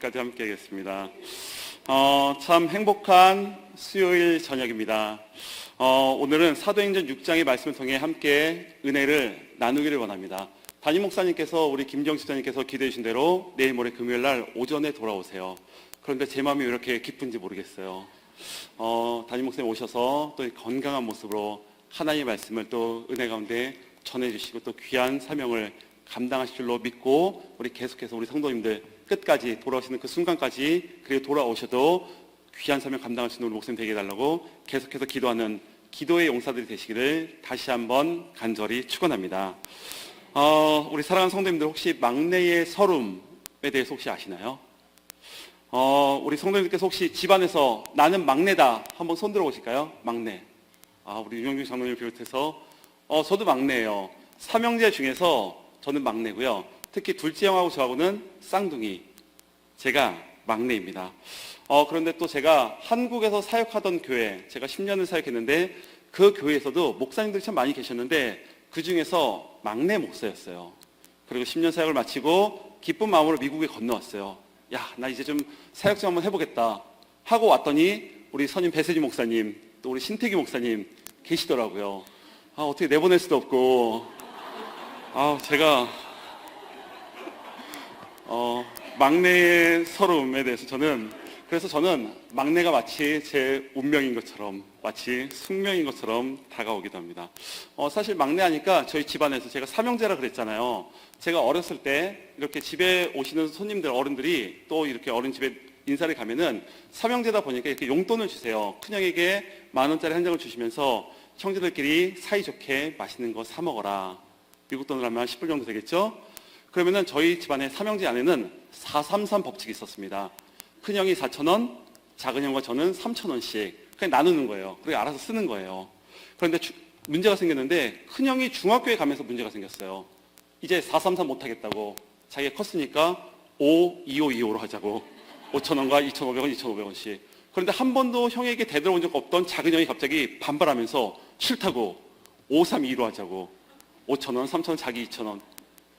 여기까지 함께 하겠습니다. 참 행복한 수요일 저녁입니다. 오늘은 사도행전 6장의 말씀을 통해 함께 은혜를 나누기를 원합니다. 담임 목사님께서 우리 김정식 장님께서 기도해 주신 대로 내일 모레 금요일 날 오전에 돌아오세요. 그런데 제 마음이 왜 이렇게 기쁜지 모르겠어요. 담임 목사님 오셔서 또 건강한 모습으로 하나님의 말씀을 또 은혜 가운데 전해주시고 또 귀한 사명을 감당하실 줄로 믿고 우리 계속해서 우리 성도님들 끝까지 돌아오시는 그 순간까지 그리고 돌아오셔도 귀한 사명 감당할 수 있는 우리 목사님 되게 해달라고 계속해서 기도하는 기도의 용사들이 되시기를 다시 한번 간절히 축원합니다. 우리 사랑하는 성도님들 혹시 막내의 서름에 대해서 혹시 아시나요? 우리 성도님들께서 혹시 집안에서 나는 막내다 한번 손 들어보실까요? 막내. 우리 유명준 장로님을 비롯해서 저도 막내예요. 삼형제 중에서 저는 막내고요. 특히 둘째 형하고 저하고는 쌍둥이. 제가 막내입니다. 그런데 또 제가 한국에서 사역하던 교회, 제가 10년을 사역했는데 그 교회에서도 목사님들이 참 많이 계셨는데 그 중에서 막내 목사였어요. 그리고 10년 사역을 마치고 기쁜 마음으로 미국에 건너왔어요. 야, 나 이제 좀 사역 좀 한번 해보겠다 하고 왔더니 우리 선임 배세지 목사님, 또 우리 신태기 목사님 계시더라고요. 어떻게 내보낼 수도 없고 제가 막내의 서름에 대해서 그래서 저는 막내가 마치 제 운명인 것처럼 마치 숙명인 것처럼 다가오기도 합니다. 사실 막내 하니까 저희 집안에서 제가 삼형제라 그랬잖아요. 제가 어렸을 때 이렇게 집에 오시는 손님들 어른들이 또 이렇게 어른 집에 인사를 가면은 삼형제다 보니까 이렇게 용돈을 주세요. 큰형에게 10,000원짜리 한 장을 주시면서 형제들끼리 사이좋게 맛있는 거 사 먹어라. 미국 돈으로 하면 10불 정도 되겠죠? 그러면은 저희 집안의 삼형제 안에는 433 법칙이 있었습니다. 큰형이 4,000원, 작은형과 저는 3,000원씩 그냥 나누는 거예요. 그리고 알아서 쓰는 거예요. 그런데 문제가 생겼는데 큰형이 중학교에 가면서 문제가 생겼어요. 이제 433 못하겠다고 자기가 컸으니까 2525로 하자고 5,000원과 2,500원, 2,500원씩. 그런데 한 번도 형에게 되돌아온 적 없던 작은형이 갑자기 반발하면서 싫다고 5322로 하자고 5,000원, 3,000원, 자기 2,000원.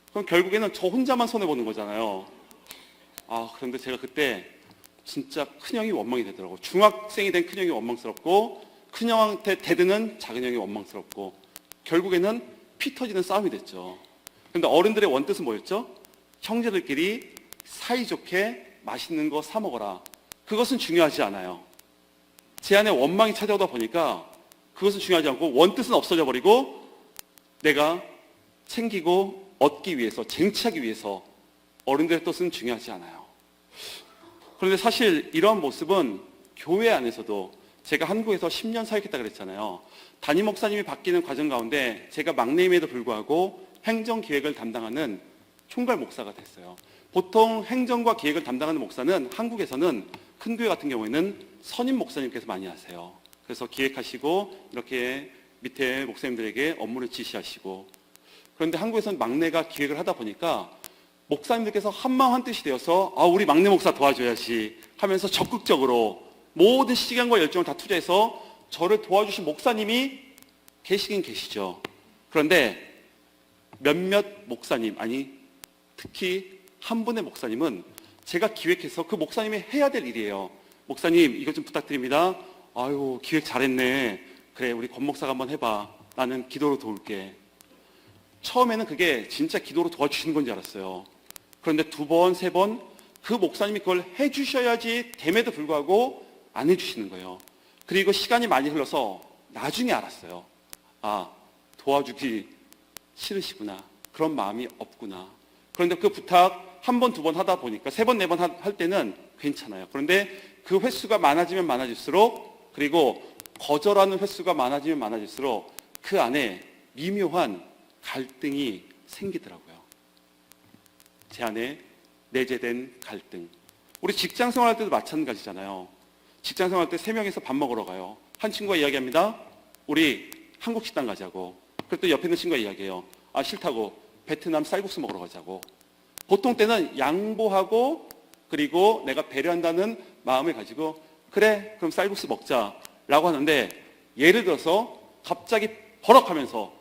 그럼 결국에는 저 혼자만 손해보는 거잖아요. 그런데 제가 그때 진짜 큰형이 원망이 되더라고요. 중학생이 된 큰형이 원망스럽고 큰형한테 대드는 작은형이 원망스럽고 결국에는 피 터지는 싸움이 됐죠. 그런데 어른들의 원뜻은 뭐였죠? 형제들끼리 사이좋게 맛있는 거 사 먹어라. 그것은 중요하지 않아요. 제 안에 원망이 찾아오다 보니까 그것은 중요하지 않고 원뜻은 없어져 버리고 내가 챙기고 얻기 위해서, 쟁취하기 위해서 어른들의 뜻은 중요하지 않아요. 그런데 사실 이러한 모습은 교회 안에서도 제가 한국에서 10년 사역했다 그랬잖아요. 담임 목사님이 바뀌는 과정 가운데 제가 막내임에도 불구하고 행정기획을 담당하는 총괄 목사가 됐어요. 보통 행정과 기획을 담당하는 목사는 한국에서는 큰 교회 같은 경우에는 선임 목사님께서 많이 하세요. 그래서 기획하시고 이렇게 밑에 목사님들에게 업무를 지시하시고 그런데 한국에서는 막내가 기획을 하다 보니까 목사님들께서 한마음 한뜻이 되어서 우리 막내 목사 도와줘야지 하면서 적극적으로 모든 시간과 열정을 다 투자해서 저를 도와주신 목사님이 계시긴 계시죠. 그런데 몇몇 목사님, 특히 한 분의 목사님은 제가 기획해서 그 목사님이 해야 될 일이에요. 목사님 이것 좀 부탁드립니다. 기획 잘했네. 그래 우리 권 목사가 한번 해봐. 나는 기도로 도울게. 처음에는 그게 진짜 기도로 도와주시는 건지 알았어요. 그런데 2번, 3번 그 목사님이 그걸 해주셔야지 됨에도 불구하고 안 해주시는 거예요. 그리고 시간이 많이 흘러서 나중에 알았어요. 도와주기 싫으시구나. 그런 마음이 없구나. 그런데 그 부탁 1번, 2번 하다 보니까 3번, 4번 할 때는 괜찮아요. 그런데 그 횟수가 많아지면 많아질수록 그리고 거절하는 횟수가 많아지면 많아질수록 그 안에 미묘한 갈등이 생기더라고요. 제 안에 내재된 갈등. 우리 직장 생활할 때도 마찬가지잖아요. 직장 생활할 때 3명이서 밥 먹으러 가요. 한 친구가 이야기합니다. 우리 한국 식당 가자고. 그리고 또 옆에 있는 친구가 이야기해요. 싫다고. 베트남 쌀국수 먹으러 가자고. 보통 때는 양보하고 그리고 내가 배려한다는 마음을 가지고 그래 그럼 쌀국수 먹자라고 하는데 예를 들어서 갑자기 버럭하면서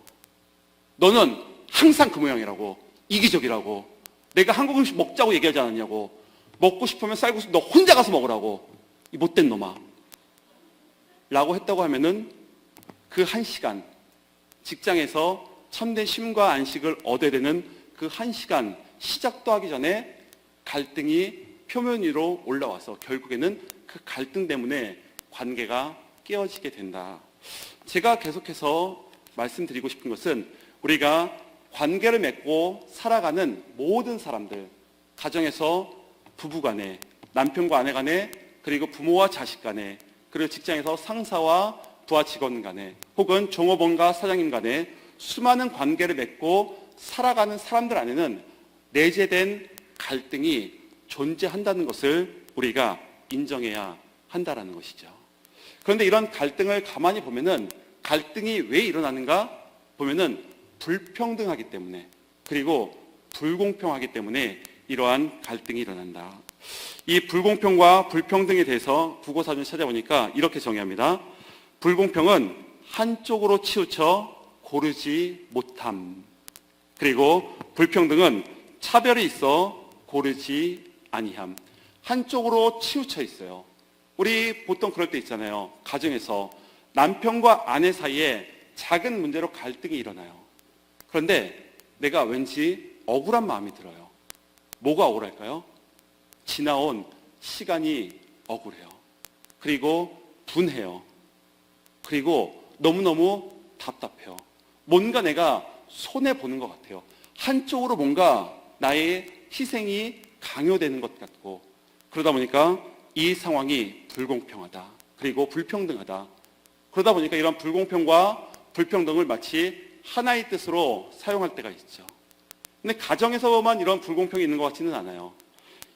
너는 항상 그 모양이라고 이기적이라고 내가 한국 음식 먹자고 얘기하지 않았냐고 먹고 싶으면 쌀국수 너 혼자 가서 먹으라고, 이 못된 놈아 라고 했다고 하면은 그 1시간, 직장에서 참된 쉼과 안식을 얻어야 되는 그 1시간, 시작도 하기 전에 갈등이 표면 위로 올라와서 결국에는 그 갈등 때문에 관계가 깨어지게 된다. 제가 계속해서 말씀드리고 싶은 것은, 우리가 관계를 맺고 살아가는 모든 사람들, 가정에서 부부 간에, 남편과 아내 간에, 그리고 부모와 자식 간에, 그리고 직장에서 상사와 부하 직원 간에, 혹은 종업원과 사장님 간에 수많은 관계를 맺고 살아가는 사람들 안에는 내재된 갈등이 존재한다는 것을 우리가 인정해야 한다는 것이죠. 그런데 이런 갈등을 가만히 보면은, 갈등이 왜 일어나는가 보면은 불평등하기 때문에, 그리고 불공평하기 때문에 이러한 갈등이 일어난다. 이 불공평과 불평등에 대해서 국어사전을 찾아보니까 이렇게 정의합니다. 불공평은 한쪽으로 치우쳐 고르지 못함. 그리고 불평등은 차별이 있어 고르지 아니함. 한쪽으로 치우쳐 있어요. 우리 보통 그럴 때 있잖아요. 가정에서 남편과 아내 사이에 작은 문제로 갈등이 일어나요. 그런데 내가 왠지 억울한 마음이 들어요. 뭐가 억울할까요? 지나온 시간이 억울해요. 그리고 분해요. 그리고 너무너무 답답해요. 뭔가 내가 손해보는 것 같아요. 한쪽으로 뭔가 나의 희생이 강요되는 것 같고, 그러다 보니까 이 상황이 불공평하다. 그리고 불평등하다. 그러다 보니까 이런 불공평과 불평등을 마치 하나의 뜻으로 사용할 때가 있죠. 근데 가정에서만 이런 불공평이 있는 것 같지는 않아요.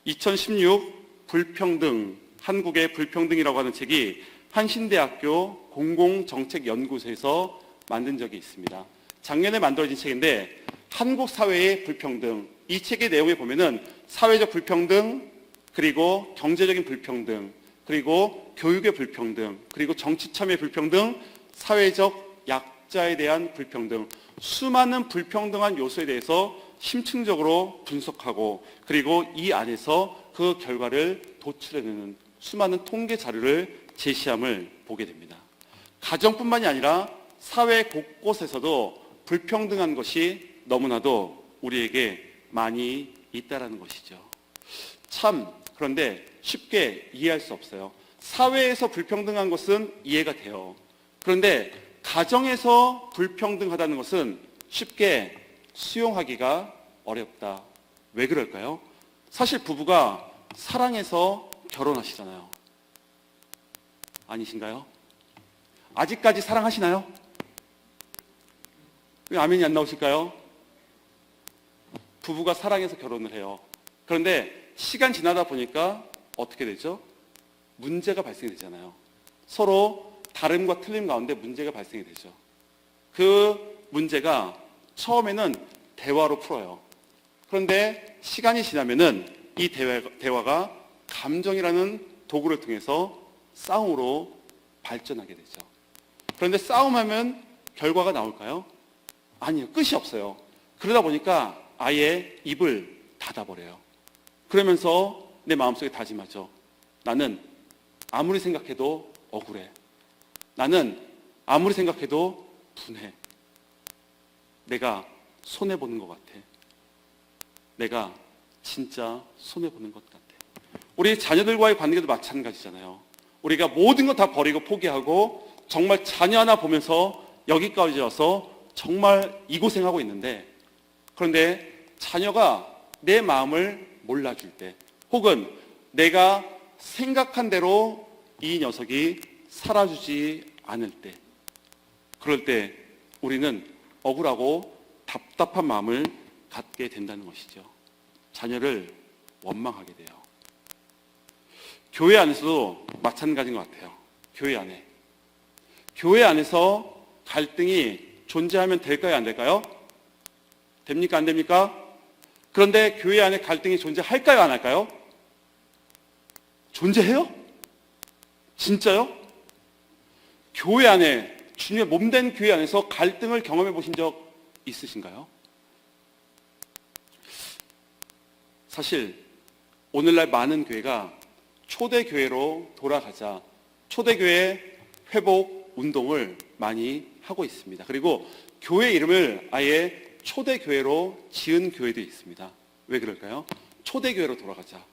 2016 불평등, 한국의 불평등이라고 하는 책이 한신대학교 공공정책연구소에서 만든 적이 있습니다. 작년에 만들어진 책인데, 한국 사회의 불평등, 이 책의 내용에 보면은 사회적 불평등, 그리고 경제적인 불평등, 그리고 교육의 불평등, 그리고 정치 참여 불평등, 사회적 약자에 대한 불평등, 수많은 불평등한 요소에 대해서 심층적으로 분석하고, 그리고 이 안에서 그 결과를 도출해내는 수많은 통계 자료를 제시함을 보게 됩니다. 가정뿐만이 아니라 사회 곳곳에서도 불평등한 것이 너무나도 우리에게 많이 있다라는 것이죠. 참, 그런데 쉽게 이해할 수 없어요. 사회에서 불평등한 것은 이해가 돼요. 그런데 가정에서 불평등하다는 것은 쉽게 수용하기가 어렵다. 왜 그럴까요? 사실 부부가 사랑해서 결혼하시잖아요. 아니신가요? 아직까지 사랑하시나요? 왜 아멘이 안 나오실까요? 부부가 사랑해서 결혼을 해요. 그런데 시간 지나다 보니까 어떻게 되죠? 문제가 발생이 되잖아요. 서로 다름과 틀림 가운데 문제가 발생이 되죠. 그 문제가 처음에는 대화로 풀어요. 그런데 시간이 지나면은 이 대화가 감정이라는 도구를 통해서 싸움으로 발전하게 되죠. 그런데 싸움하면 결과가 나올까요? 아니요. 끝이 없어요. 그러다 보니까 아예 입을 닫아버려요. 그러면서 내 마음속에 다짐하죠. 나는 아무리 생각해도 억울해. 나는 아무리 생각해도 분해. 내가 손해보는 것 같아. 내가 진짜 손해보는 것 같아. 우리 자녀들과의 관계도 마찬가지잖아요. 우리가 모든 거 다 버리고 포기하고 정말 자녀 하나 보면서 여기까지 와서 정말 이 고생하고 있는데, 그런데 자녀가 내 마음을 몰라줄 때, 혹은 내가 생각한 대로 이 녀석이 살아주지 않을 때, 그럴 때 우리는 억울하고 답답한 마음을 갖게 된다는 것이죠. 자녀를 원망하게 돼요. 교회 안에서도 마찬가지인 것 같아요. 교회 안에서 갈등이 존재하면 될까요? 안 될까요? 됩니까? 안 됩니까? 그런데 교회 안에 갈등이 존재할까요? 안 할까요? 존재해요? 진짜요? 교회 안에, 주님의 몸된 교회 안에서 갈등을 경험해 보신 적 있으신가요? 사실 오늘날 많은 교회가 초대교회로 돌아가자, 초대교회 회복 운동을 많이 하고 있습니다. 그리고 교회 이름을 아예 초대교회로 지은 교회도 있습니다. 왜 그럴까요? 초대교회로 돌아가자.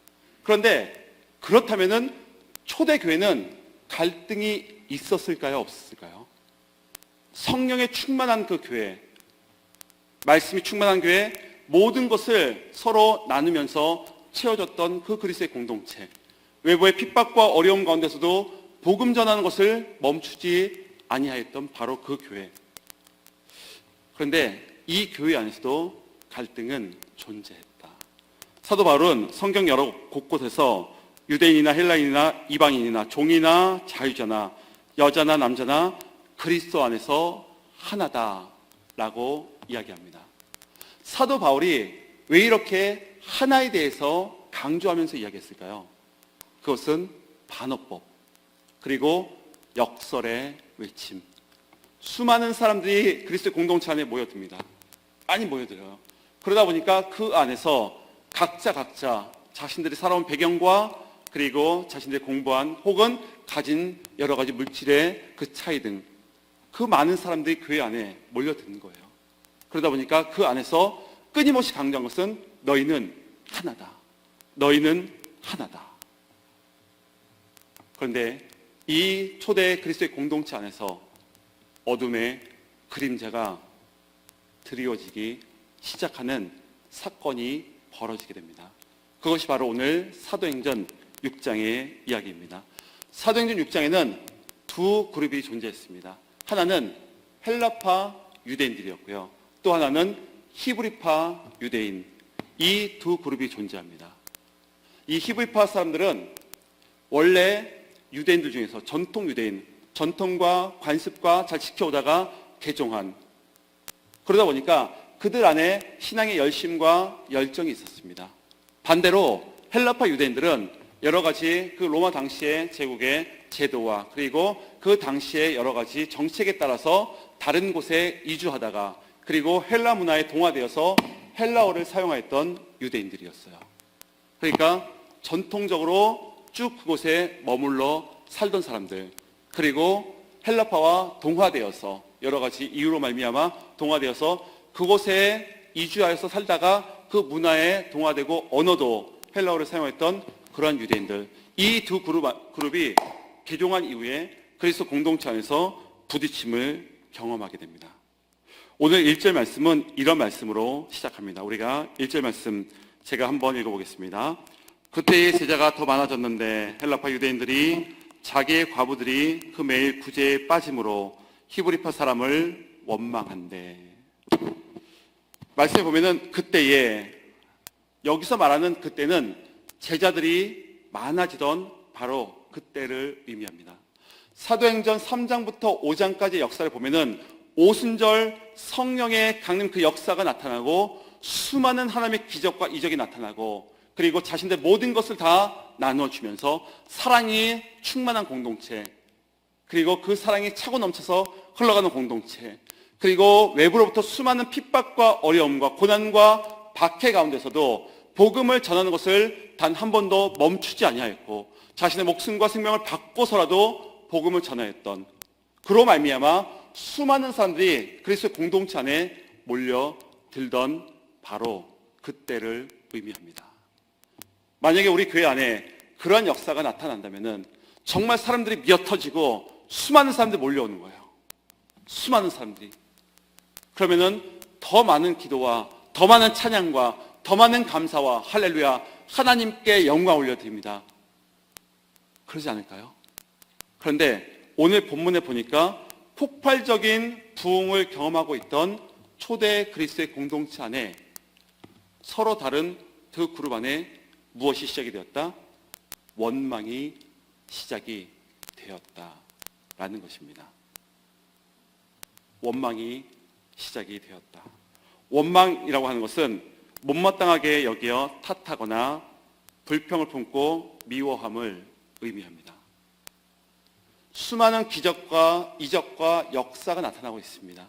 그런데 그렇다면은 초대교회는 갈등이 있었을까요? 없었을까요? 성령에 충만한 그 교회, 말씀이 충만한 교회, 모든 것을 서로 나누면서 채워줬던 그 그리스도의 공동체, 외부의 핍박과 어려움 가운데서도 복음 전하는 것을 멈추지 아니하였던 바로 그 교회. 그런데 이 교회 안에서도 갈등은 존재했다. 사도 바울은 성경 여러 곳곳에서 유대인이나 헬라인이나 이방인이나 종이나 자유자나 여자나 남자나 그리스도 안에서 하나다라고 이야기합니다. 사도 바울이 왜 이렇게 하나에 대해서 강조하면서 이야기했을까요? 그것은 반어법, 그리고 역설의 외침. 수많은 사람들이 그리스도의 공동체 안에 모여듭니다. 많이 모여들어요. 그러다 보니까 그 안에서 각자 자신들이 살아온 배경과 그리고 자신들이 공부한 혹은 가진 여러 가지 물질의 그 차이 등 그 많은 사람들이 교회 안에 몰려드는 거예요. 그러다 보니까 그 안에서 끊임없이 강조한 것은 너희는 하나다. 너희는 하나다. 그런데 이 초대 그리스도의 공동체 안에서 어둠의 그림자가 드리워지기 시작하는 사건이 벌어지게 됩니다. 그것이 바로 오늘 사도행전 6장의 이야기입니다. 사도행전 6장에는 두 그룹이 존재했습니다. 하나는 헬라파 유대인들이었고요. 또 하나는 히브리파 유대인, 이 두 그룹이 존재합니다. 이 히브리파 사람들은 원래 유대인들 중에서 전통 유대인, 전통과 관습과 잘 지켜오다가 개종한, 그러다 보니까 그들 안에 신앙의 열심과 열정이 있었습니다. 반대로 헬라파 유대인들은 여러 가지 그 로마 당시의 제국의 제도와 그리고 그 당시의 여러 가지 정책에 따라서 다른 곳에 이주하다가 그리고 헬라 문화에 동화되어서 헬라어를 사용하였던 유대인들이었어요. 그러니까 전통적으로 쭉 그곳에 머물러 살던 사람들, 그리고 헬라파와 동화되어서 여러 가지 이유로 말미암아 동화되어서 그곳에 이주하여서 살다가 그 문화에 동화되고 언어도 헬라어를 사용했던 그러한 유대인들, 이 두 그룹이 개종한 이후에 그리스도 공동체 안에서 부딪힘을 경험하게 됩니다. 오늘 1절 말씀은 이런 말씀으로 시작합니다. 우리가 1절 말씀 제가 한번 읽어보겠습니다. 그때의 제자가 더 많아졌는데 헬라파 유대인들이 자기의 과부들이 그 매일 구제에 빠짐으로 히브리파 사람을 원망한대. 말씀에 보면은 그때에, 여기서 말하는 그때는 제자들이 많아지던 바로 그때를 의미합니다. 사도행전 3장부터 5장까지의 역사를 보면은 오순절 성령의 강림 그 역사가 나타나고 수많은 하나님의 기적과 이적이 나타나고 그리고 자신들 모든 것을 다 나누어주면서 사랑이 충만한 공동체, 그리고 그 사랑이 차고 넘쳐서 흘러가는 공동체, 그리고 외부로부터 수많은 핍박과 어려움과 고난과 박해 가운데서도 복음을 전하는 것을 단 한 번도 멈추지 아니하였고 자신의 목숨과 생명을 바꿔서라도 복음을 전하였던, 그로 말미암아 수많은 사람들이 그리스도의 공동체 안에 몰려들던 바로 그때를 의미합니다. 만약에 우리 교회 안에 그러한 역사가 나타난다면은 정말 사람들이 미어터지고 수많은 사람들이 몰려오는 거예요. 수많은 사람들이. 그러면은 더 많은 기도와 더 많은 찬양과 더 많은 감사와 할렐루야, 하나님께 영광 올려드립니다. 그러지 않을까요? 그런데 오늘 본문에 보니까 폭발적인 부흥을 경험하고 있던 초대 그리스도의 공동체 안에 서로 다른 두 그룹 안에 무엇이 시작이 되었다? 원망이 시작이 되었다라는 것입니다. 원망이 시작이 되었다. 원망이라고 하는 것은 못마땅하게 여겨 탓하거나 불평을 품고 미워함을 의미합니다. 수많은 기적과 이적과 역사가 나타나고 있습니다.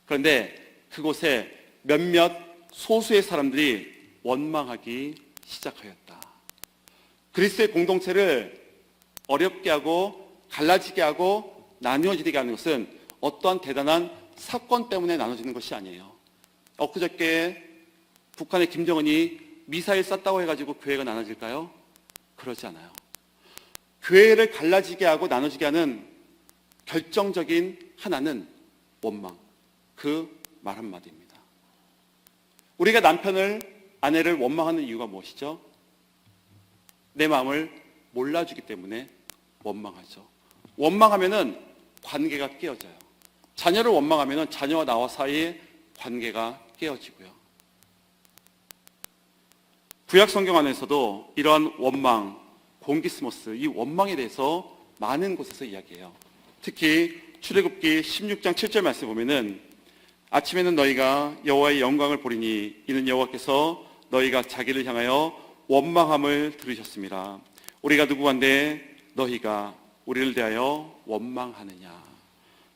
그런데 그곳에 몇몇 소수의 사람들이 원망하기 시작하였다. 그리스도의 공동체를 어렵게 하고 갈라지게 하고 나누어지게 하는 것은 어떠한 대단한 사건 때문에 나눠지는 것이 아니에요. 엊그저께 북한의 김정은이 미사일 쐈다고 해가지고 교회가 나눠질까요? 그러지 않아요. 교회를 갈라지게 하고 나눠지게 하는 결정적인 하나는 원망, 그 말 한마디입니다. 우리가 남편을, 아내를 원망하는 이유가 무엇이죠? 내 마음을 몰라주기 때문에 원망하죠. 원망하면은 관계가 깨어져요. 자녀를 원망하면은 자녀와 나와 사이의 관계가 깨어지고요. 구약 성경 안에서도 이러한 원망, 공기스모스, 이 원망에 대해서 많은 곳에서 이야기해요. 특히 출애굽기 16장 7절 말씀 보면은 아침에는 너희가 여호와의 영광을 보리니 이는 여호와께서 너희가 자기를 향하여 원망함을 들으셨습니다. 우리가 누구한데 너희가 우리를 대하여 원망하느냐.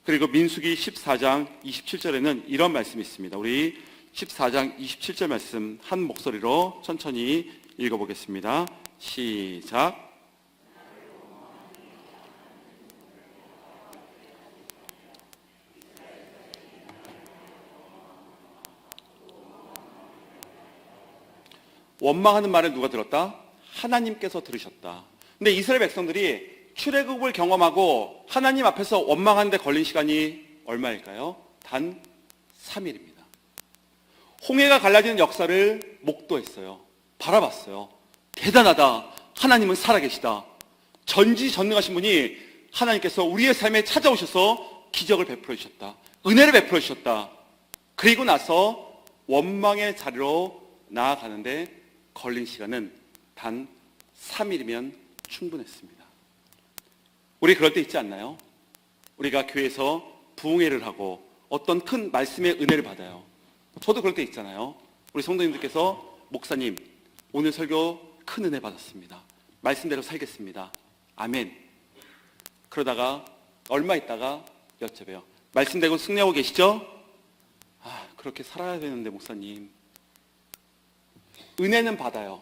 그리고 민수기 14장 27절에는 이런 말씀이 있습니다. 우리 14장 27절 말씀 한 목소리로 천천히 읽어보겠습니다. 시작. 원망하는 말을 누가 들었다? 하나님께서 들으셨다. 근데 이스라엘 백성들이 출애굽을 경험하고 하나님 앞에서 원망하는데 걸린 시간이 얼마일까요? 단 3일입니다. 홍해가 갈라지는 역사를 목도했어요. 바라봤어요. 대단하다. 하나님은 살아계시다. 전지전능하신 분이 하나님께서 우리의 삶에 찾아오셔서 기적을 베풀어 주셨다. 은혜를 베풀어 주셨다. 그리고 나서 원망의 자리로 나아가는데 걸린 시간은 단 3일이면 충분했습니다. 우리 그럴 때 있지 않나요? 우리가 교회에서 부흥회를 하고 어떤 큰 말씀의 은혜를 받아요. 저도 그럴 때 있잖아요. 우리 성도님들께서 목사님 오늘 설교 큰 은혜 받았습니다. 말씀대로 살겠습니다. 아멘. 그러다가 얼마 있다가 여쭤봐요. 말씀대로 승리하고 계시죠? 아, 그렇게 살아야 되는데 목사님. 은혜는 받아요.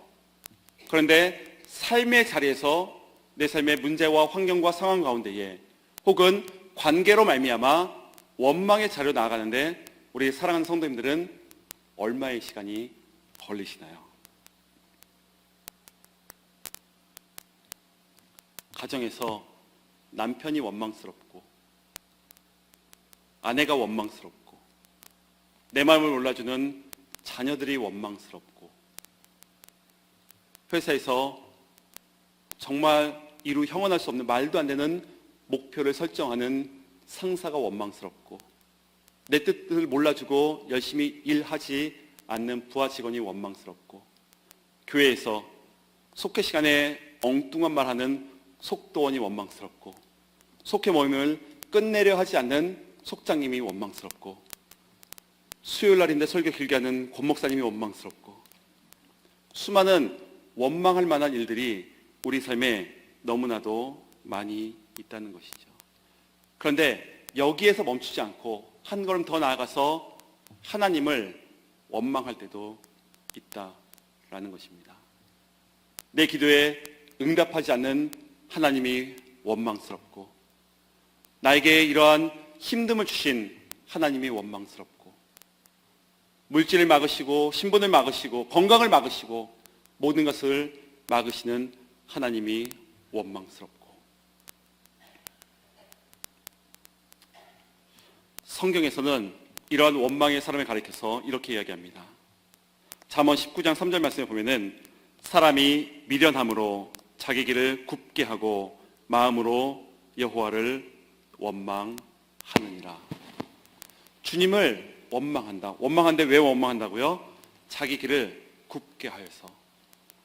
그런데 삶의 자리에서 내 삶의 문제와 환경과 상황 가운데에 혹은 관계로 말미암아 원망의 자리로 나아가는데 우리 사랑하는 성도님들은 얼마의 시간이 걸리시나요? 가정에서 남편이 원망스럽고 아내가 원망스럽고 내 마음을 몰라주는 자녀들이 원망스럽고 회사에서 정말 이루 형언할 수 없는 말도 안 되는 목표를 설정하는 상사가 원망스럽고 내 뜻을 몰라주고 열심히 일하지 않는 부하 직원이 원망스럽고 교회에서 속회 시간에 엉뚱한 말하는 속도원이 원망스럽고 속회 모임을 끝내려 하지 않는 속장님이 원망스럽고 수요일 날인데 설교 길게 하는 권 목사님이 원망스럽고 수많은 원망할 만한 일들이 우리 삶에 너무나도 많이 있다는 것이죠. 그런데 여기에서 멈추지 않고 한 걸음 더 나아가서 하나님을 원망할 때도 있다라는 것입니다. 내 기도에 응답하지 않는 하나님이 원망스럽고 나에게 이러한 힘듦을 주신 하나님이 원망스럽고 물질을 막으시고 신분을 막으시고 건강을 막으시고 모든 것을 막으시는 하나님이 원망스럽고 성경에서는 이러한 원망의 사람을 가리켜서 이렇게 이야기합니다. 잠언 19장 3절 말씀에 보면은 사람이 미련함으로 자기 길을 굽게 하고 마음으로 여호와를 원망하느니라. 주님을 원망한다. 원망한데 왜 원망한다고요? 자기 길을 굽게 하여서.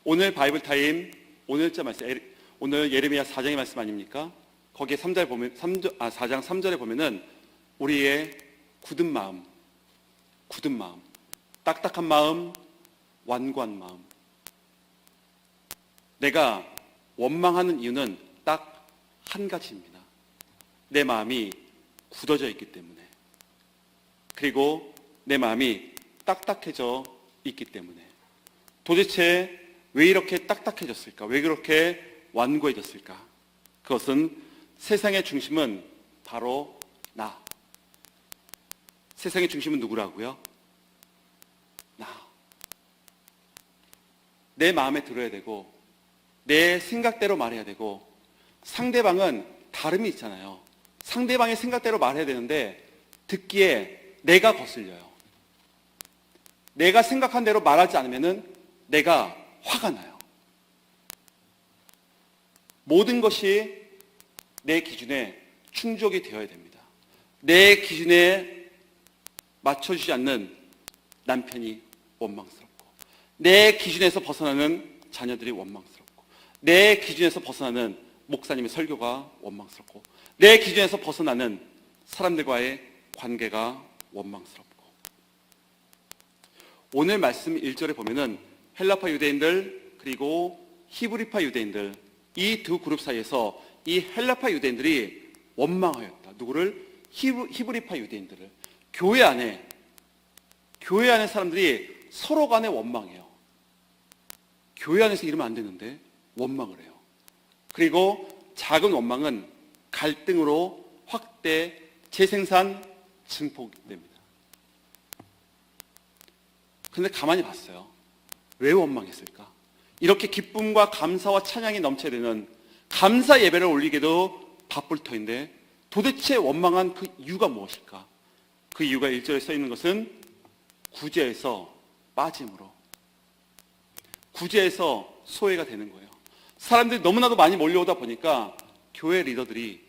오늘 바이블 타임 오늘자 말씀, 오늘 예레미야 4장의 말씀 아닙니까? 거기에 3절 보면 4장 3절에 보면은 우리의 굳은 마음, 딱딱한 마음, 완고한 마음. 내가 원망하는 이유는 딱 한 가지입니다. 내 마음이 굳어져 있기 때문에. 그리고 내 마음이 딱딱해져 있기 때문에. 도대체 왜 이렇게 딱딱해졌을까? 왜 그렇게 완고해졌을까? 그것은 세상의 중심은 바로 나. 세상의 중심은 누구라고요? 나. 내 마음에 들어야 되고 내 생각대로 말해야 되고 상대방은 다름이 있잖아요. 상대방의 생각대로 말해야 되는데 듣기에 내가 거슬려요. 내가 생각한 대로 말하지 않으면 내가 화가 나요. 모든 것이 내 기준에 충족이 되어야 됩니다. 내 기준에 맞춰주지 않는 남편이 원망스럽고, 내 기준에서 벗어나는 자녀들이 원망스럽고, 내 기준에서 벗어나는 목사님의 설교가 원망스럽고, 내 기준에서 벗어나는 사람들과의 관계가 원망스럽고. 오늘 말씀 1절에 보면은 헬라파 유대인들 그리고 히브리파 유대인들, 이 두 그룹 사이에서 이 헬라파 유대인들이 원망하였다. 누구를? 히브리파 유대인들을. 교회 안에 사람들이 서로 간에 원망해요. 교회 안에서 이러면 안 되는데 원망을 해요. 그리고 작은 원망은 갈등으로 확대, 재생산, 증폭됩니다. 근데 가만히 봤어요. 왜 원망했을까? 이렇게 기쁨과 감사와 찬양이 넘쳐야 되는 감사 예배를 올리기도 바쁠 터인데 도대체 원망한 그 이유가 무엇일까? 그 이유가 1절에 써 있는 것은 구제에서 빠짐으로, 구제에서 소외가 되는 거예요. 사람들이 너무나도 많이 몰려오다 보니까 교회 리더들이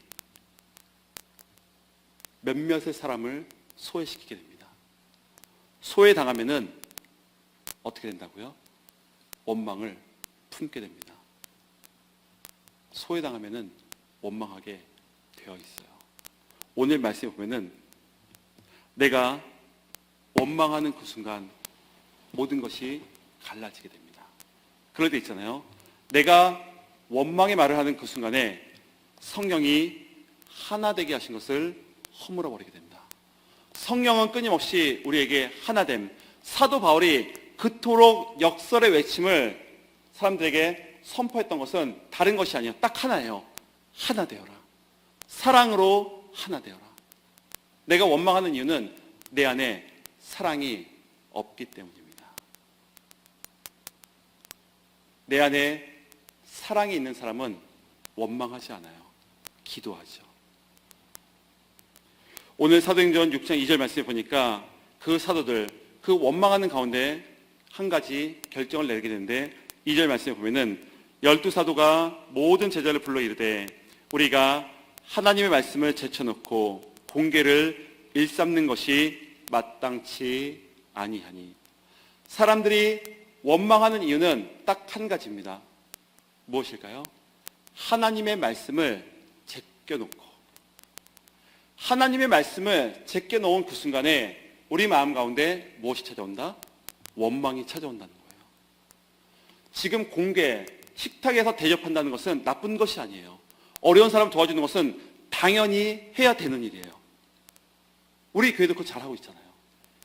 몇몇의 사람을 소외시키게 됩니다. 소외당하면은 어떻게 된다고요? 원망을 품게 됩니다. 소외당하면은 원망하게 되어 있어요. 오늘 말씀에 보면은 내가 원망하는 그 순간 모든 것이 갈라지게 됩니다. 그럴 때 있잖아요. 내가 원망의 말을 하는 그 순간에 성령이 하나 되게 하신 것을 허물어 버리게 됩니다. 성령은 끊임없이 우리에게 하나됨, 사도 바울이 그토록 역설의 외침을 사람들에게 선포했던 것은 다른 것이 아니에요. 딱 하나예요. 하나 되어라. 사랑으로 하나 되어라. 내가 원망하는 이유는 내 안에 사랑이 없기 때문입니다. 내 안에 사랑이 있는 사람은 원망하지 않아요. 기도하죠. 오늘 사도행전 6장 2절 말씀에 보니까 그 사도들, 그 원망하는 가운데 한 가지 결정을 내리게 되는데 2절 말씀에 보면은 12사도가 모든 제자를 불러 이르되 우리가 하나님의 말씀을 제쳐놓고 공계를 일삼는 것이 마땅치 아니하니. 사람들이 원망하는 이유는 딱 한 가지입니다. 무엇일까요? 하나님의 말씀을 제껴놓고, 하나님의 말씀을 제껴놓은 그 순간에 우리 마음 가운데 무엇이 찾아온다? 원망이 찾아온다는 거예요. 지금 공개, 식탁에서 대접한다는 것은 나쁜 것이 아니에요. 어려운 사람 도와주는 것은 당연히 해야 되는 일이에요. 우리 교회도 그거 잘하고 있잖아요.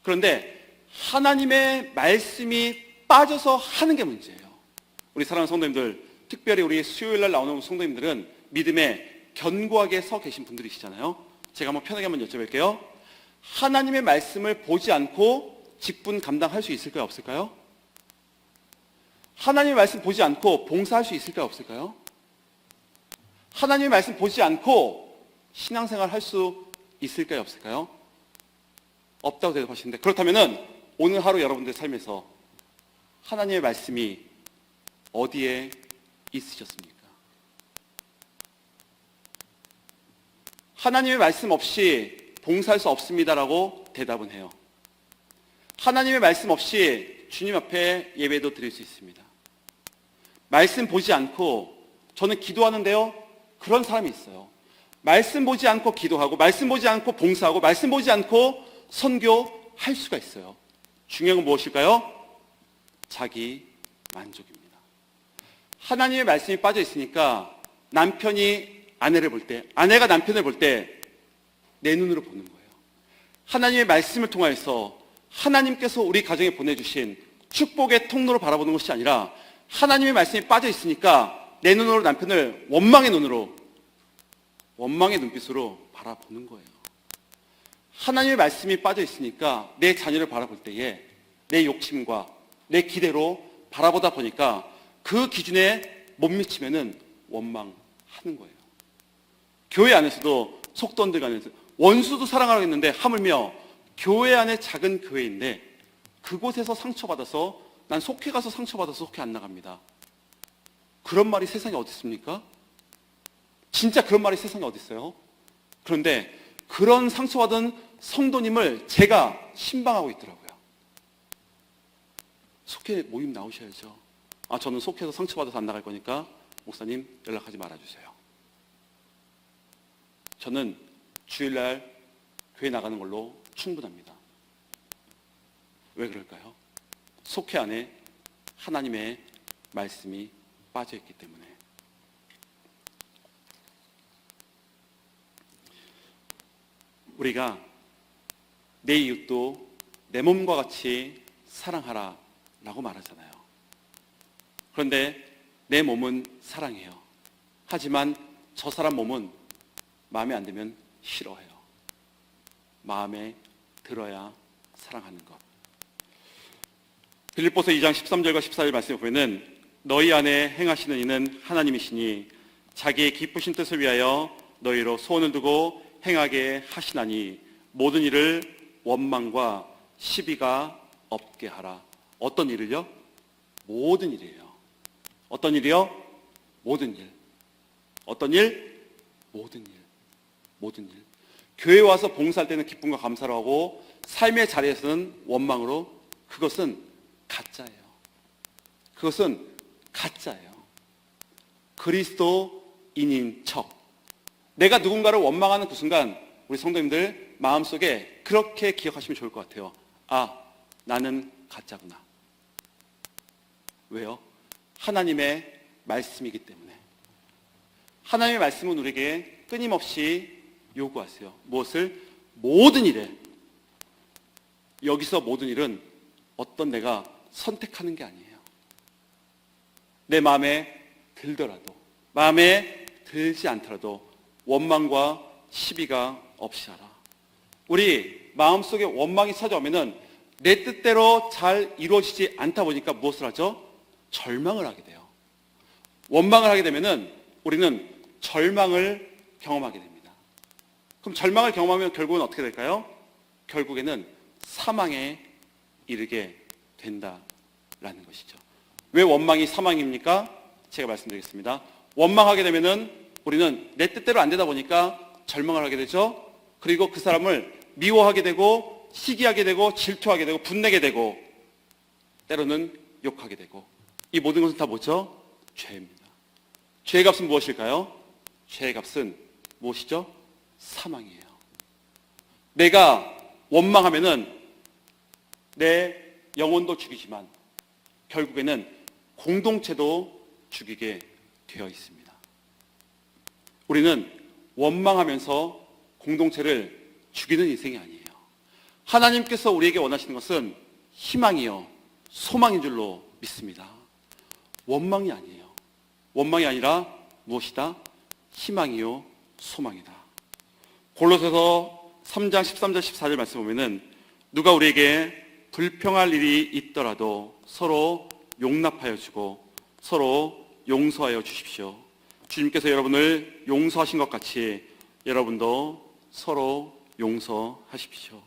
그런데 하나님의 말씀이 빠져서 하는 게 문제예요. 우리 사랑하는 성도님들, 특별히 우리 수요일날 나오는 성도님들은 믿음에 견고하게 서 계신 분들이시잖아요. 제가 한번 편하게 한번 여쭤볼게요. 하나님의 말씀을 보지 않고 직분 감당할 수 있을까요? 없을까요? 하나님의 말씀 보지 않고 봉사할 수 있을까요? 없을까요? 하나님의 말씀 보지 않고 신앙생활 할 수 있을까요? 없을까요? 없다고 대답하시는데, 그렇다면 오늘 하루 여러분들의 삶에서 하나님의 말씀이 어디에 있으셨습니까? 하나님의 말씀 없이 봉사할 수 없습니다라고 대답은 해요. 하나님의 말씀 없이 주님 앞에 예배도 드릴 수 있습니다. 말씀 보지 않고 저는 기도하는데요, 그런 사람이 있어요. 말씀 보지 않고 기도하고 말씀 보지 않고 봉사하고 말씀 보지 않고 선교할 수가 있어요. 중요한 건 무엇일까요? 자기 만족입니다. 하나님의 말씀이 빠져 있으니까 남편이 아내를 볼 때, 아내가 남편을 볼 때 내 눈으로 보는 거예요. 하나님의 말씀을 통하여서 하나님께서 우리 가정에 보내주신 축복의 통로로 바라보는 것이 아니라 하나님의 말씀이 빠져 있으니까 내 눈으로 남편을 원망의 눈빛으로 바라보는 거예요. 하나님의 말씀이 빠져 있으니까 내 자녀를 바라볼 때에 내 욕심과 내 기대로 바라보다 보니까 그 기준에 못 미치면은 원망하는 거예요. 교회 안에서도 속돈들 간에서 원수도 사랑하라고 했는데 하물며 교회 안에 작은 교회인데 그곳에서 상처받아서 난 속해 가서 상처받아서 속해 안 나갑니다. 그런 말이 세상에 어디 있습니까? 진짜 그런 말이 세상에 어디 있어요? 그런데 그런 상처받은 성도님을 제가 신방하고 있더라고요. 속해 모임 나오셔야죠. 저는 속해서 상처받아서 안 나갈 거니까 목사님 연락하지 말아주세요. 저는 주일날 교회 나가는 걸로 충분합니다. 왜 그럴까요? 속해 안에 하나님의 말씀이 빠져있기 때문에. 우리가 내 이웃도 내 몸과 같이 사랑하라 라고 말하잖아요. 그런데 내 몸은 사랑해요. 하지만 저 사람 몸은 마음에 안 들면 싫어해요. 마음에 들어야 사랑하는 것. 빌립보서 2장 13절과 14절 말씀에 보면은 너희 안에 행하시는 이는 하나님이시니 자기의 기쁘신 뜻을 위하여 너희로 소원을 두고 행하게 하시나니 모든 일을 원망과 시비가 없게 하라. 어떤 일을요? 모든 일이에요. 어떤 일이요? 모든 일. 어떤 일? 모든 일. 모든 일. 교회 와서 봉사할 때는 기쁨과 감사로 하고 삶의 자리에서는 원망으로. 그것은 가짜예요. 그것은 가짜예요. 그리스도인인 척. 내가 누군가를 원망하는 그 순간 우리 성도님들 마음속에 그렇게 기억하시면 좋을 것 같아요. 나는 가짜구나. 왜요? 하나님의 말씀이기 때문에. 하나님의 말씀은 우리에게 끊임없이 요구하세요. 무엇을? 모든 일에. 여기서 모든 일은 어떤 내가 선택하는 게 아니에요. 내 마음에 들더라도, 마음에 들지 않더라도 원망과 시비가 없이 하라. 우리 마음속에 원망이 찾아오면은 내 뜻대로 잘 이루어지지 않다 보니까 무엇을 하죠? 절망을 하게 돼요. 원망을 하게 되면은 우리는 절망을 경험하게 됩니다. 그럼 절망을 경험하면 결국은 어떻게 될까요? 결국에는 사망에 이르게 된다라는 것이죠. 왜 원망이 사망입니까? 제가 말씀드리겠습니다. 원망하게 되면은 우리는 내 뜻대로 안 되다 보니까 절망을 하게 되죠. 그리고 그 사람을 미워하게 되고 시기하게 되고 질투하게 되고 분내게 되고 때로는 욕하게 되고 이 모든 것은 다 뭐죠? 죄입니다. 죄의 값은 무엇일까요? 죄의 값은 무엇이죠? 사망이에요. 내가 원망하면은 내 영혼도 죽이지만 결국에는 공동체도 죽이게 되어 있습니다. 우리는 원망하면서 공동체를 죽이는 인생이 아니에요. 하나님께서 우리에게 원하시는 것은 희망이요, 소망인 줄로 믿습니다. 원망이 아니에요. 원망이 아니라 무엇이다? 희망이요, 소망이다. 골로새서 3장 13절 14절 말씀 보면은 누가 우리에게 불평할 일이 있더라도 서로 용납하여 주고 서로 용서하여 주십시오. 주님께서 여러분을 용서하신 것 같이 여러분도 서로 용서하십시오.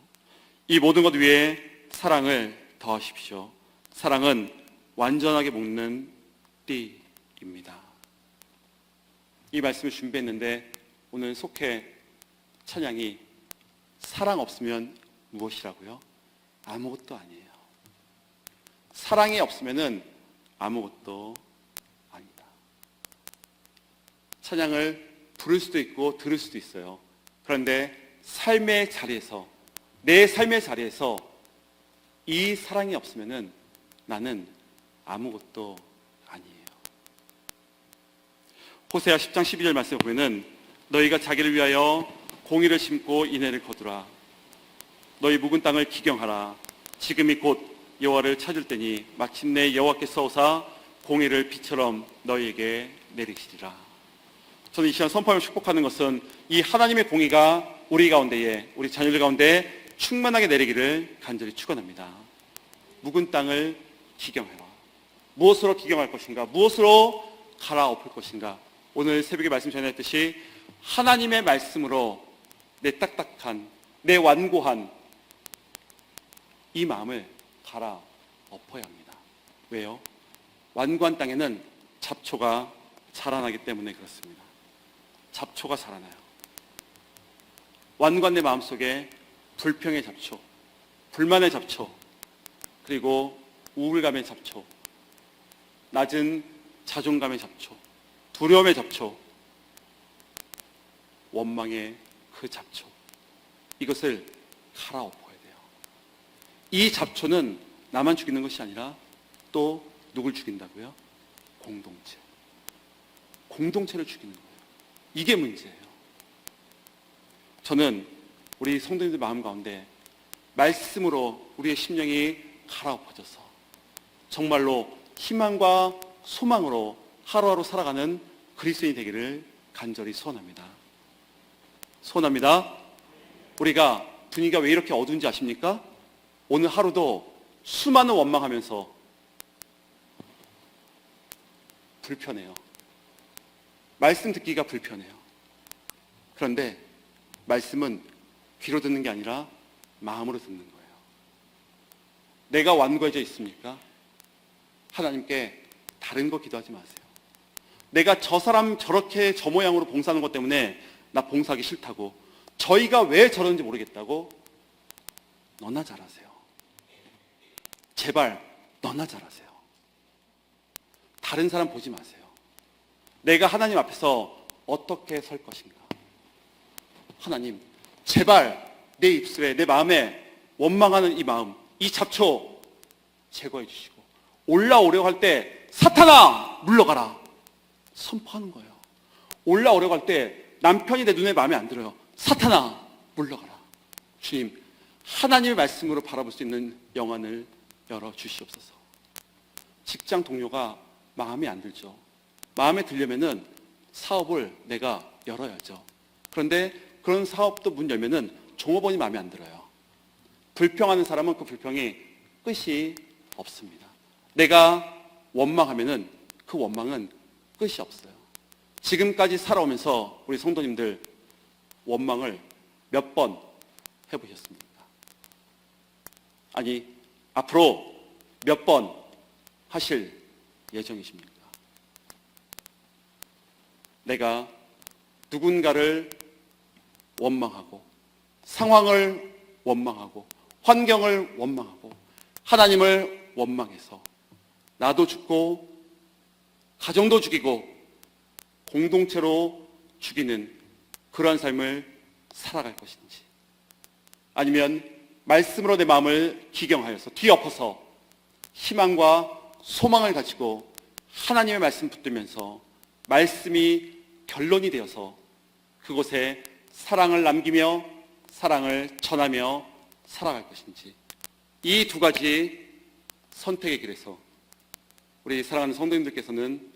이 모든 것 위에 사랑을 더하십시오. 사랑은 완전하게 묶는 띠입니다. 이 말씀을 준비했는데 오늘 속해 찬양이 사랑 없으면 무엇이라고요? 아무것도 아니에요. 사랑이 없으면은 아무것도 아니다. 찬양을 부를 수도 있고 들을 수도 있어요. 그런데 삶의 자리에서, 내 삶의 자리에서 이 사랑이 없으면은 나는 아무것도 아니에요. 호세아 10장 12절 말씀을 보면은 너희가 자기를 위하여 공의를 심고 인애를 거두라. 너희 묵은 땅을 기경하라. 지금이 곧 여호와를 찾을 때니 마침내 여호와께서 오사 공의를 비처럼 너희에게 내리시리라. 저는 이 시간 선포하며 축복하는 것은 이 하나님의 공의가 우리 가운데에, 우리 자녀들 가운데 충만하게 내리기를 간절히 축원합니다. 묵은 땅을 기경하라. 무엇으로 기경할 것인가? 무엇으로 갈아엎을 것인가? 오늘 새벽에 말씀 전했듯이 하나님의 말씀으로 내 딱딱한, 내 완고한 이 마음을 갈아엎어야 합니다. 왜요? 완고한 땅에는 잡초가 자라나기 때문에 그렇습니다. 잡초가 자라나요. 완고한 내 마음속에 불평의 잡초, 불만의 잡초, 그리고 우울감의 잡초, 낮은 자존감의 잡초, 두려움의 잡초, 원망의 그 잡초, 이것을 갈아엎어야 돼요. 이 잡초는 나만 죽이는 것이 아니라 또 누굴 죽인다고요? 공동체를 죽이는 거예요. 이게 문제예요. 저는 우리 성도님들 마음 가운데 말씀으로 우리의 심령이 갈아엎어져서 정말로 희망과 소망으로 하루하루 살아가는 그리스도인이 되기를 간절히 소원합니다. 우리가 분위기가 왜 이렇게 어두운지 아십니까? 오늘 하루도 수많은 원망하면서 불편해요. 말씀 듣기가 불편해요. 그런데 말씀은 귀로 듣는 게 아니라 마음으로 듣는 거예요. 내가 완고해져 있습니까? 하나님께 다른 거 기도하지 마세요. 내가 저 사람 저렇게 저 모양으로 봉사하는 것 때문에 나 봉사하기 싫다고, 저희가 왜 저러는지 모르겠다고, 너나 잘하세요. 제발 너나 잘하세요. 다른 사람 보지 마세요. 내가 하나님 앞에서 어떻게 설 것인가? 하나님, 제발 내 입술에, 내 마음에 원망하는 이 마음, 이 잡초 제거해 주시고, 올라오려고 할 때 사탄아 물러가라 선포하는 거예요. 올라오려고 할 때 남편이 내 눈에 마음에 안 들어요. 사탄아 물러가라. 주님, 하나님의 말씀으로 바라볼 수 있는 영안을 열어 주시옵소서. 직장 동료가 마음에 안 들죠. 마음에 들려면은 사업을 내가 열어야죠. 그런데 그런 사업도 문 열면은 종업원이 마음에 안 들어요. 불평하는 사람은 그 불평이 끝이 없습니다. 내가 원망하면은 그 원망은 끝이 없어요. 지금까지 살아오면서 우리 성도님들 원망을 몇 번 해보셨습니까? 아니, 앞으로 몇 번 하실 예정이십니까? 내가 누군가를 원망하고, 상황을 원망하고, 환경을 원망하고, 하나님을 원망해서 나도 죽고 가정도 죽이고 공동체로 죽이는 그러한 삶을 살아갈 것인지, 아니면 말씀으로 내 마음을 기경하여서 뒤엎어서 희망과 소망을 가지고 하나님의 말씀 붙들면서 말씀이 결론이 되어서 그곳에 사랑을 남기며 사랑을 전하며 살아갈 것인지, 이 두 가지 선택의 길에서 우리 사랑하는 성도님들께서는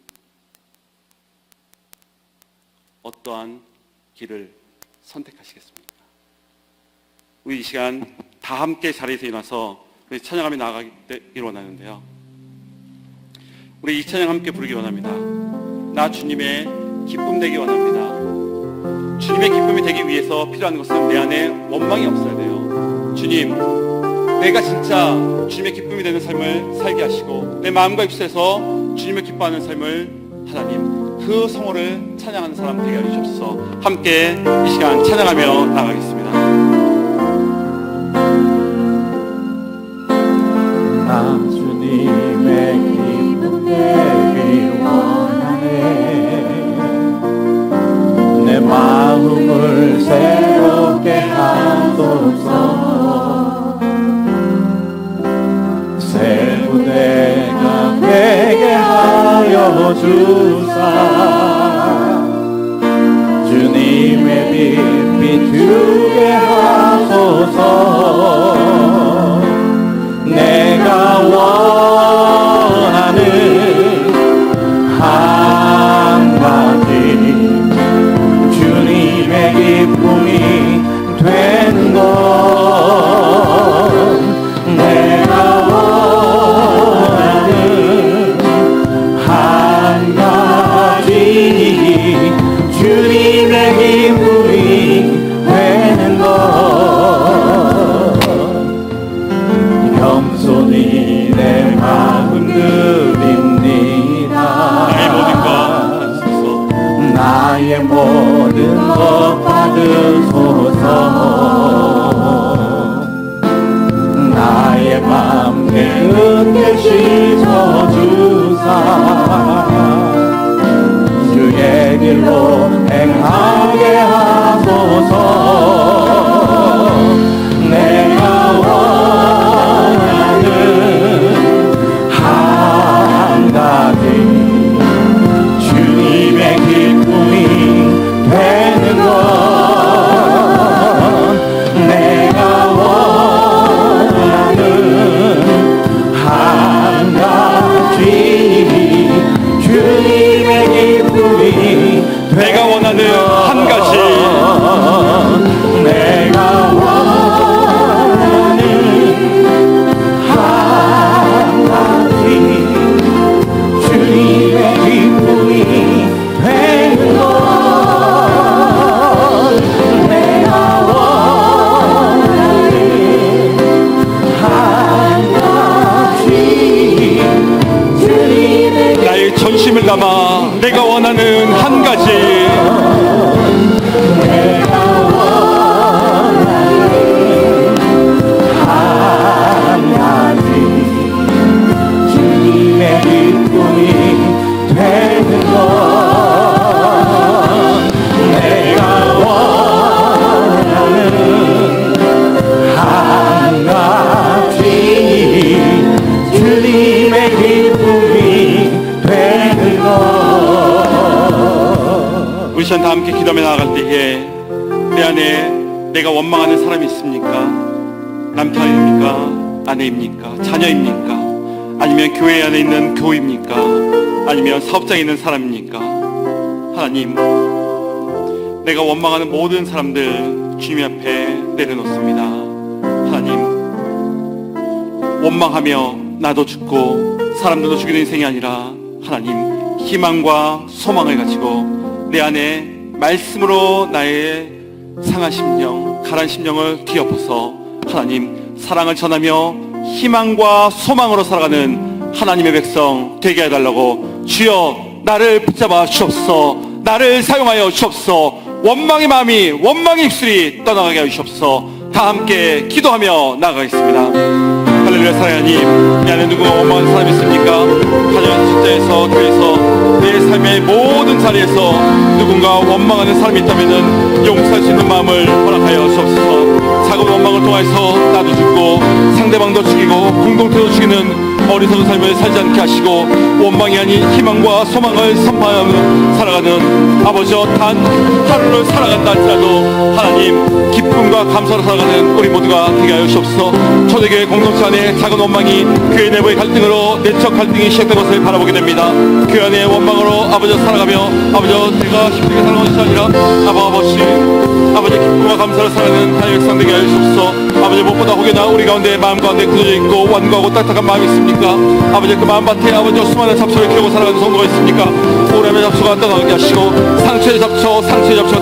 어떠한 길을 선택하시겠습니까? 우리 이 시간 다 함께 자리에서 일어나서 우리 찬양하며 나아가기를 원하는데요, 우리 이 찬양 함께 부르기 원합니다. 나 주님의 기쁨 되기 원합니다. 주님의 기쁨이 되기 위해서 필요한 것은 내 안에 원망이 없어야 돼요. 주님, 내가 진짜 주님의 기쁨이 되는 삶을 살게 하시고 내 마음과 입술에서 주님을 기뻐하는 삶을, 하나님 그 성호를 찬양하는 사람 되게 해주셔서 함께 이 시간 찬양하며 나가겠습니다. 나 주님의 기쁨 되기 원하네. 내 마음을 새롭게 하소서. 새 부대가 되게 하여 주사. 주님의 빛 비추게 하소서. 내가 원하는 모든 것 받으소서. 나의 맘 깨끗게 씻어주사 주의 길로 행하게 하소서. 내가 원하는 한 가지 주님의 기쁨이 되는 것. 내가 원하는 한 가지 주님의 기쁨이 내가 원하는 한 가지 내가 원하는 한 가지 주님의 기쁨이 되는 것. 내가 원하는 한 가지 주님의 나의 전심을 담아 내가 원하는 한 가지 내가 원하는 한 가지 주님의 기쁨이 되는 것. 내가 원하는 한 가지 주님의 기쁨이 되는 것. 우리 시간 다 함께 기도하며 나아갈 때에 내 안에 내가 원망하는 사람이 있습니까? 남편입니까? 아내입니까? 자녀입니까? 아니면 교회 안에 있는 교우입니까? 아니면 사업장에 있는 사람입니까? 하나님, 내가 원망하는 모든 사람들 주님 앞에 내려놓습니다. 하나님, 원망하며 나도 죽고 사람들도 죽이는 인생이 아니라 하나님, 희망과 소망을 가지고 내 안에 말씀으로 나의 상한 심령, 가란 심령을 뒤엎어서 하나님 사랑을 전하며 희망과 소망으로 살아가는 하나님의 백성 되게 해달라고 주여 나를 붙잡아 주옵소서. 나를 사용하여 주옵소서. 원망의 마음이 원망의 입술이 떠나가게 하여 주옵소서. 다 함께 기도하며 나아가겠습니다. 할렐루야. 사랑하는 하나님, 이 안에 누구가 원망하는 사람이 있습니까? 가정에서, 직장에서, 교회에서, 내 삶의 모든 자리에서 누군가 원망하는 사람이 있다면 용서할 수 있는 마음을 허락하여 주옵소서. 작은 원망을 통해서 나도 죽고 상대방도 죽이고 공동체도 죽이는 어리석은 삶을 살지 않게 하시고 원망이 아닌 희망과 소망을 선포하며 살아가는 아버지여, 단 하루를 살아간다 할지라도 하나님 기쁨과 감사로 살아가는 우리 모두가 되게 하여 주옵소서. 초대교회 공동체 안에 작은 원망이 교회 내부의 갈등으로 내적 갈등이 시작된 것을 바라보게 됩니다. 교회 안의 원망으로 아버지여 살아가며 아버지여 내가 힘들게 살아가는 것이 아니라 아버지 기쁨과 감사로 살아가는 하나님의 백성 되게 하여 주옵소서. 아버지, 무엇보다 혹여나 우리 가운데 마음 가운데 굳어져 있고 완고하고 딱딱한 마음이 있습니까? 아버지, 그 마음밭에 아버지 수많은 잡초를 키우고 살아가는 성도가 있습니까? 우울함의 잡초가 떠나가게 하시고 상처의 잡초가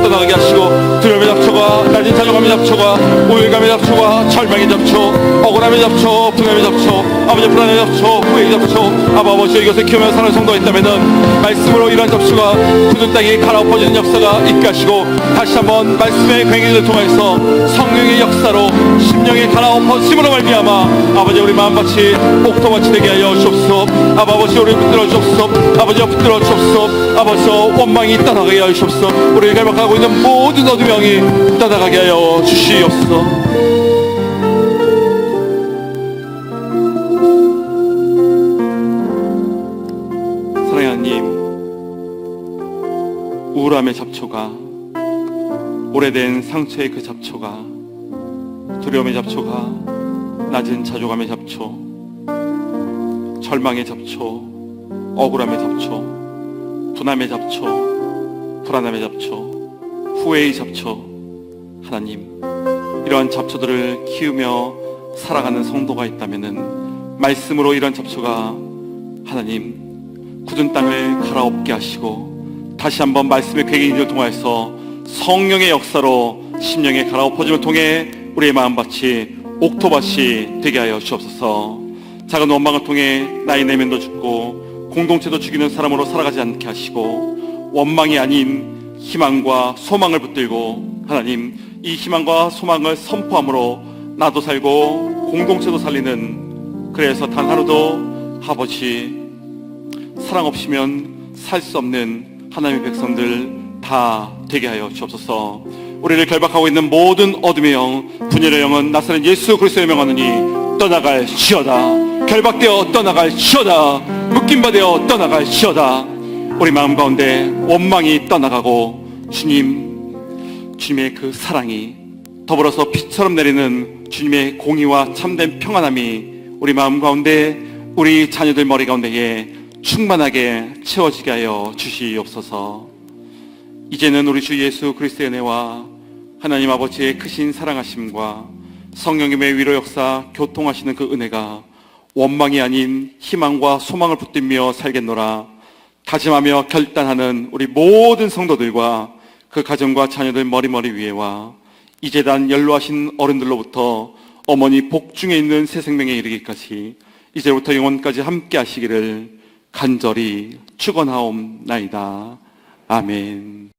떠나가게 하시고 두려움의 잡초가 낮은 자존감의 잡초가 우울감의 잡초가 절망의 잡초 억울함의 잡초 분함의 잡초 아버지 불안의 잡초 후회의 잡초 아버지 이것을 키우며 사는 성도가 있다면은 말씀으로 이러한 잡초가 굳은 땅에 갈아엎어지는 역사가 있게 하시고 다시 한번 말씀의 괭이를 통해서 성령의 역사로 심령의 갈아엎어짐으로 말미암아 아버지 우리 마음밭이 옥토밭이 되게 하여 주옵소서. 아버지 우리 붙들어 주옵소서. 아버지 붙들어 주옵소서. 아버지 원망이 떠나가게 하여 주옵소서. 우리를 갈망하고 있는 모든 어둠이 떠나가게 하여 주시옵소서. 사랑하는 하나님, 우울함의 잡초가, 오래된 상처의 그 잡초가, 두려움의 잡초가, 낮은 자존감의 잡초, 절망의 잡초, 억울함의 잡초, 분함의 잡초, 불안함의 잡초, 후회의 잡초, 하나님, 이러한 잡초들을 키우며 살아가는 성도가 있다면은 말씀으로 이러한 잡초가 하나님 굳은 땅을 갈아엎게 하시고 다시 한번 말씀의 괭이를 통해서 성령의 역사로 심령의 갈아엎어짐을 통해 우리의 마음밭이 옥토밭이 되게 하여 주옵소서. 작은 원망을 통해 나의 내면도 죽고 공동체도 죽이는 사람으로 살아가지 않게 하시고 원망이 아닌 희망과 소망을 붙들고 하나님, 이 희망과 소망을 선포함으로 나도 살고 공동체도 살리는, 그래서 단 하루도 아버지 사랑 없이면 살 수 없는 하나님의 백성들 다 되게 하여 주옵소서. 우리를 결박하고 있는 모든 어둠의 영, 분열의 영은 나사렛 예수 그리스도의 명하느니 떠나갈지어다. 결박되어 떠나갈지어다. 묶임받아 떠나갈지어다. 우리 마음 가운데 원망이 떠나가고 주님의 그 사랑이 더불어서 비처럼 내리는 주님의 공의와 참된 평안함이 우리 마음 가운데, 우리 자녀들 머리 가운데에 충만하게 채워지게 하여 주시옵소서. 이제는 우리 주 예수 그리스도의 은혜와 하나님 아버지의 크신 사랑하심과 성령님의 위로 역사 교통하시는 그 은혜가 원망이 아닌 희망과 소망을 붙들며 살겠노라 다짐하며 결단하는 우리 모든 성도들과 그 가정과 자녀들 머리머리 위에와 이제단 연로하신 어른들로부터 어머니 복중에 있는 새 생명에 이르기까지 이제부터 영원까지 함께 하시기를 간절히 축원하옵나이다. 아멘.